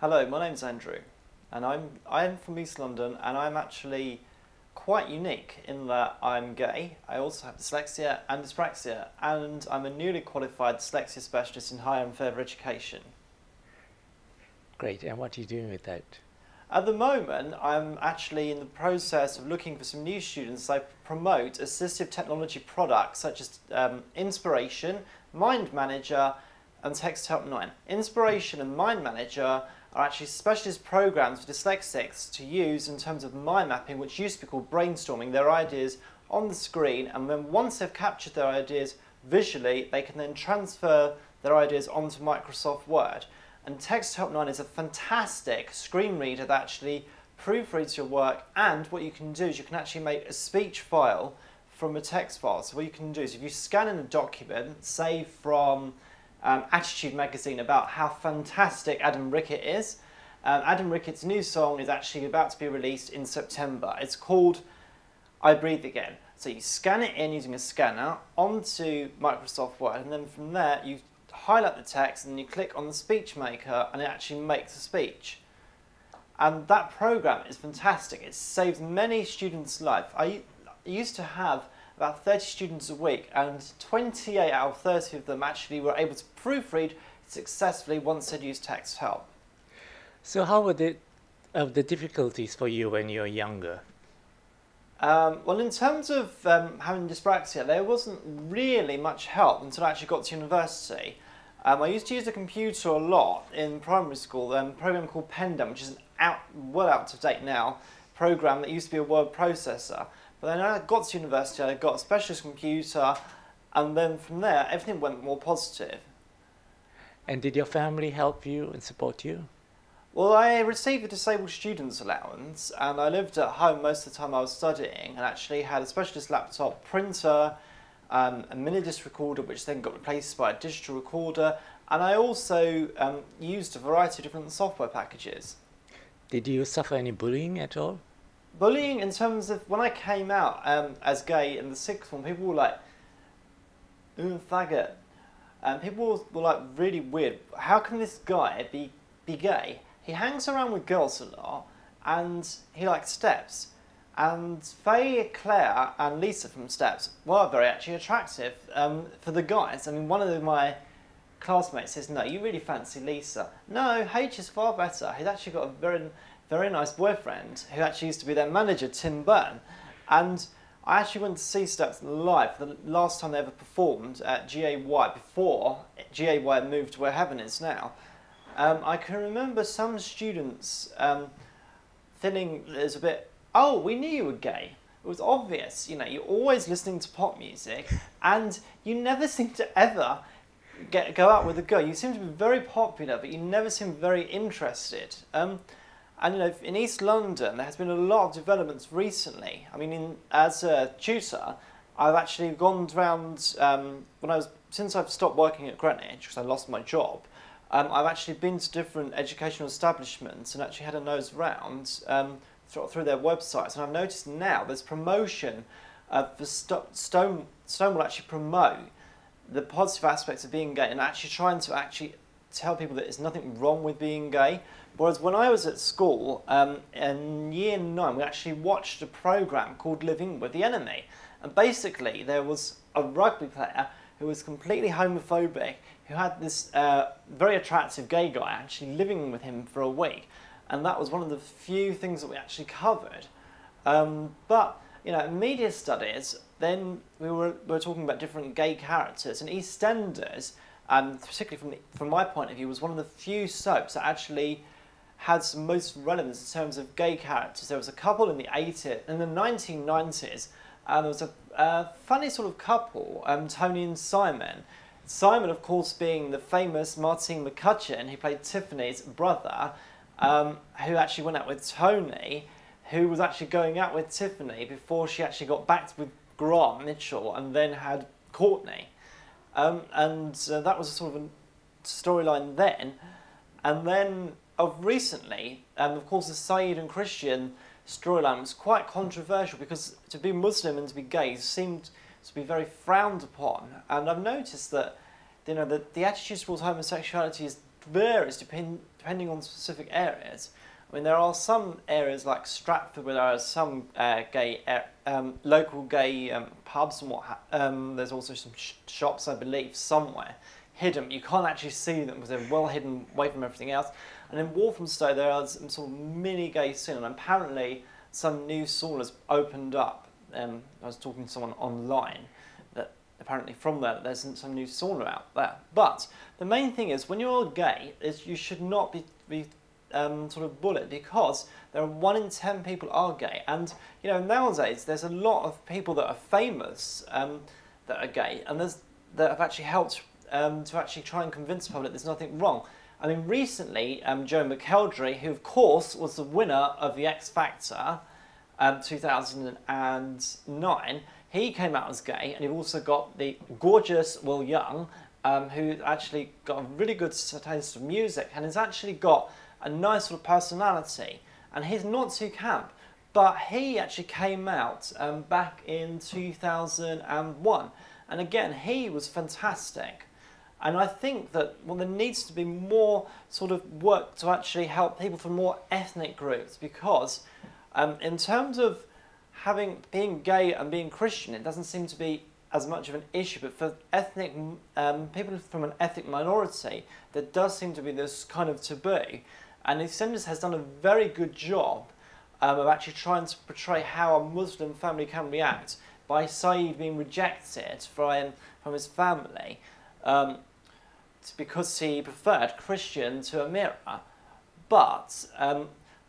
Hello, my name's Andrew, and I'm from East London, and I'm actually quite unique in that I'm gay. I also have dyslexia and dyspraxia, and I'm a newly qualified dyslexia specialist in higher and further education. Great, and what are you doing with that? At the moment, I'm actually in the process of looking for some new students. I promote assistive technology products such as Inspiration, Mind Manager, and Text Help 9. Inspiration and Mind Manager are actually specialist programs for dyslexics to use in terms of mind mapping, which used to be called brainstorming their ideas on the screen, and then once they've captured their ideas visually, they can then transfer their ideas onto Microsoft Word. And Text Help 9 is a fantastic screen reader that actually proofreads your work, and what you can do is you can actually make a speech file from a text file. So what you can do is if you scan in a document, say from Attitude magazine, about how fantastic Adam Rickett is. Adam Rickett's new song is actually about to be released in September. It's called I Breathe Again. So you scan it in using a scanner onto Microsoft Word, and then from there you highlight the text and you click on the speech maker and it actually makes a speech. And that program is fantastic. It saves many students' life. I used to have about 30 students a week, and 28 out of 30 of them actually were able to proofread successfully once they'd used Text Help. So how were the difficulties for you when you were younger? Well, in terms of having dyspraxia, there wasn't really much help until I actually got to university. I used to use the computer a lot in primary school, a program called Pendum, which is well out of date now, program that used to be a word processor. But then I got to university, I got a specialist computer, and then from there everything went more positive. And did your family help you and support you? Well, I received a disabled students allowance, and I lived at home most of the time I was studying, and actually had a specialist laptop, printer, a mini disc recorder, which then got replaced by a digital recorder, and I also used a variety of different software packages. Did you suffer any bullying at all? Bullying in terms of when I came out as gay in the sixth form, people were like, faggot. And people were like really weird. How can this guy be gay? He hangs around with girls a lot and he likes Steps. And Faye, Claire and Lisa from Steps were very actually attractive for the guys. I mean, one of my classmates says, no, you really fancy Lisa. No, H is far better. He's actually got a very nice boyfriend who actually used to be their manager, Tim Byrne. And I actually went to see Steps live the last time they ever performed at GAY before GAY moved to where Heaven is now. I can remember some students feeling there's a bit, oh, we knew you were gay. It was obvious, you know, you're always listening to pop music and you never seem to ever go out with a girl. You seem to be very popular, but you never seem very interested. And you know, in East London, there has been a lot of developments recently. I mean, as a tutor, I've actually gone around, since I've stopped working at Greenwich, because I lost my job, I've actually been to different educational establishments and actually had a nose round through their websites. And I've noticed now there's promotion for Stone will actually promote the positive aspects of being gay and actually trying to actually tell people that there's nothing wrong with being gay. Whereas when I was at school, in year 9, we actually watched a programme called Living with the Enemy. And basically there was a rugby player who was completely homophobic, who had this very attractive gay guy actually living with him for a week. And that was one of the few things that we actually covered. But, you know, in media studies, then we were talking about different gay characters, and EastEnders, particularly from my point of view, was one of the few soaps that actually had some most relevance in terms of gay characters. There was a couple in the 1990s, and there was a funny sort of couple, Tony and Simon. Simon, of course, being the famous Martine McCutcheon, who played Tiffany's brother, who actually went out with Tony, who was actually going out with Tiffany before she actually got back with Grant Mitchell and then had Courtney. That was a sort of a storyline then. And then of recently, of course, the Saeed and Christian storyline was quite controversial because to be Muslim and to be gay seemed to be very frowned upon. And I've noticed that, you know, the attitude towards homosexuality varies depending depending on specific areas. I mean, there are some areas like Stratford where there are some local gay pubs and there's also some shops, I believe, somewhere hidden. You can't actually see them because they're well hidden away from everything else. And in Walthamstow there are some sort of mini gay scene, and apparently some new saunas opened up. I was talking to someone online that apparently from there there's some new sauna out there. But the main thing is, when you're gay, is you should not be sort of bullied, because there are 1 in 10 people are gay, and you know, nowadays there's a lot of people that are famous that are gay, and that have actually helped to actually try and convince the public there's nothing wrong. I mean, recently Joe McElderry, who of course was the winner of the X Factor 2009, he came out as gay, and you've also got the gorgeous Will Young, who actually got a really good taste of music and has actually got a nice sort of personality, and he's not too camp, but he actually came out back in 2001, and again he was fantastic. And I think that, well, there needs to be more sort of work to actually help people from more ethnic groups, because in terms of being gay and being Christian, it doesn't seem to be as much of an issue, but for ethnic people from an ethnic minority, there does seem to be this kind of taboo. And EastEnders has done a very good job of actually trying to portray how a Muslim family can react by Saeed being rejected from his family because he preferred Christian to Amira. But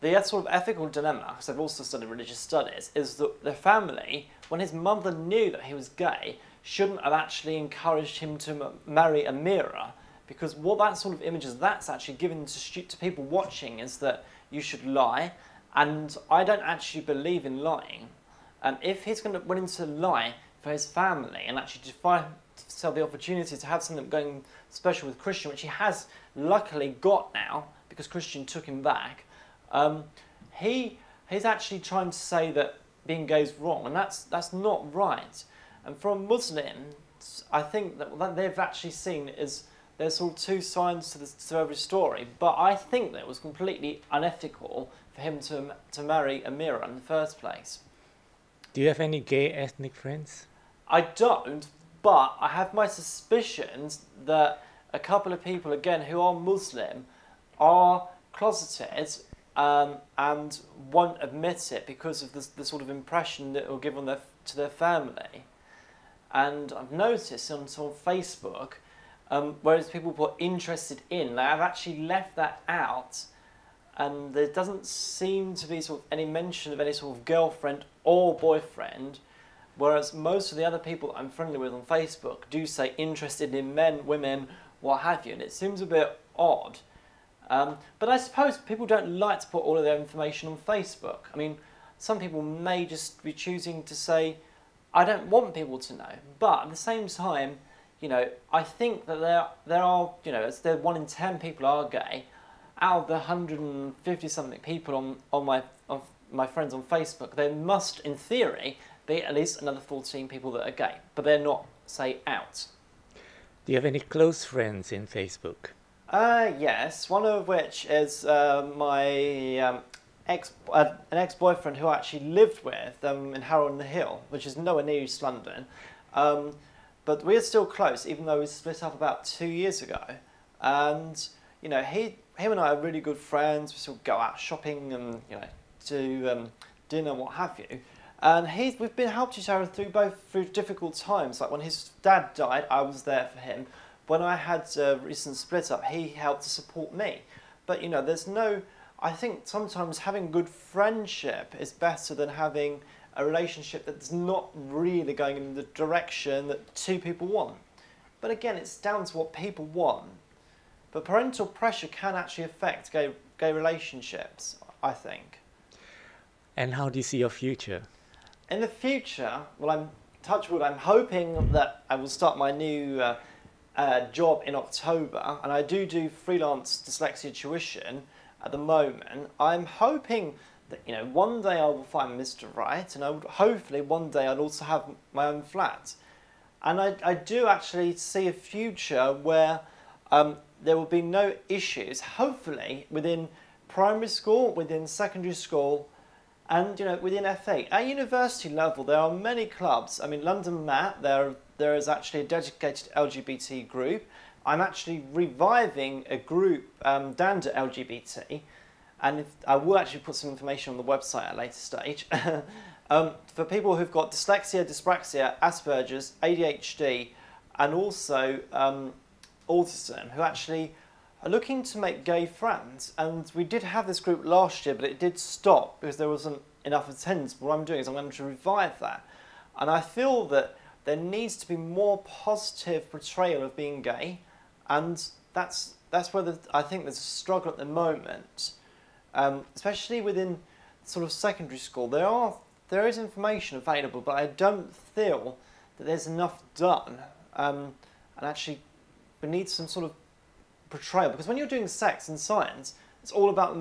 the sort of ethical dilemma, because I've also studied religious studies, is that the family, when his mother knew that he was gay, shouldn't have actually encouraged him to marry Amira, because what that sort of images that's actually given to people watching is that you should lie, and I don't actually believe in lying. If he's willing to lie for his family and actually defy himself the opportunity to have something going special with Christian, which he has luckily got now because Christian took him back, he's actually trying to say that being gay is wrong, and that's not right. And for a Muslim, I think that what they've actually seen is there's sort of two sides to every story, but I think that it was completely unethical for him to marry Amira in the first place. Do you have any gay ethnic friends? I don't, but I have my suspicions that a couple of people, again, who are Muslim, are closeted and won't admit it because of the sort of impression that it will give to their family. And I've noticed on Facebook, whereas people were interested in, they have actually left that out, and there doesn't seem to be sort of any mention of any sort of girlfriend or boyfriend, whereas most of the other people I'm friendly with on Facebook do say interested in men, women, what have you, and it seems a bit odd. But I suppose people don't like to put all of their information on Facebook. I mean, some people may just be choosing to say, I don't want people to know, but at the same time, you know, I think that there are, you know, as there 1 in 10 people are gay, out of the 150 something people on my friends on Facebook, there must, in theory, be at least another 14 people that are gay, but they're not, say, out. Do you have any close friends in Facebook? Yes, one of which is my an ex-boyfriend who I actually lived with in Harrow on the Hill, which is nowhere near East London. But we're still close, even though we split up about 2 years ago. And you know, him and I are really good friends. We still go out shopping and, you know, do dinner and what have you. And we've been helped each other through difficult times. Like when his dad died, I was there for him. When I had a recent split up, he helped to support me. But you know, I think sometimes having good friendship is better than having a relationship that's not really going in the direction that two people want. But again, it's down to what people want. But parental pressure can actually affect gay relationships, I think. And how do you see your future? In the future, well, touch wood, I'm hoping that I will start my new job in October, and I do freelance dyslexia tuition at the moment. I'm hoping that, you know, one day I will find Mr. Right, and hopefully one day I'll also have my own flat. And I do actually see a future where there will be no issues, hopefully, within primary school, within secondary school, and within FE. At university level, there are many clubs. I mean, London Mat, there is actually a dedicated LGBT group. I'm actually reviving a group, Dander LGBT, and I will actually put some information on the website at a later stage. For people who've got dyslexia, dyspraxia, Asperger's, ADHD, and also autism, who actually are looking to make gay friends. And we did have this group last year, but it did stop because there wasn't enough attendance. But what I'm doing is I'm going to revive that. And I feel that there needs to be more positive portrayal of being gay, and that's where I think there's a struggle at the moment, especially within sort of secondary school. There is information available, but I don't feel that there's enough done, and actually we need some sort of portrayal, because when you're doing sex and science, it's all about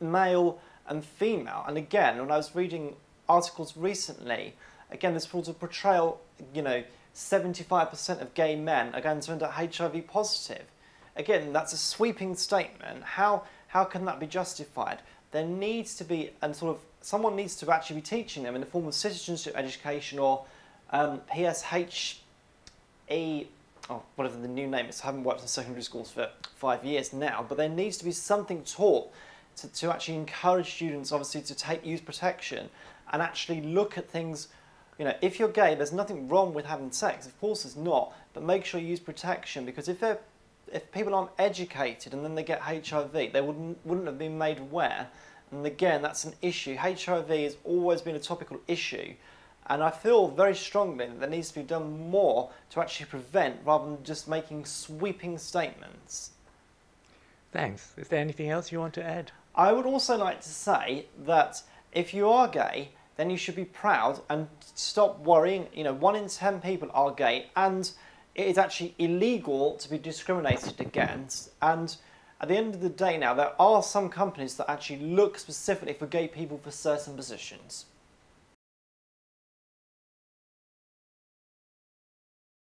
male and female. And again, when I was reading articles recently, again, this sort of portrayal, 75% of gay men are going to end up HIV positive. Again, that's a sweeping statement. How can that be justified? There needs to be, and sort of, someone needs to actually be teaching them in the form of citizenship education or PSHE, or whatever the new name is. I haven't worked in secondary schools for 5 years now, but there needs to be something taught to actually encourage students, obviously, to use protection and actually look at things. If you're gay, there's nothing wrong with having sex. Of course there's not, but make sure you use protection, because if people aren't educated and then they get HIV, they wouldn't have been made aware. And again, that's an issue. HIV has always been a topical issue, and I feel very strongly that there needs to be done more to actually prevent, rather than just making sweeping statements. Thanks. Is there anything else you want to add? I would also like to say that if you are gay, then you should be proud and stop worrying. 1 in 10 people are gay, and it is actually illegal to be discriminated against. And at the end of the day now, there are some companies that actually look specifically for gay people for certain positions.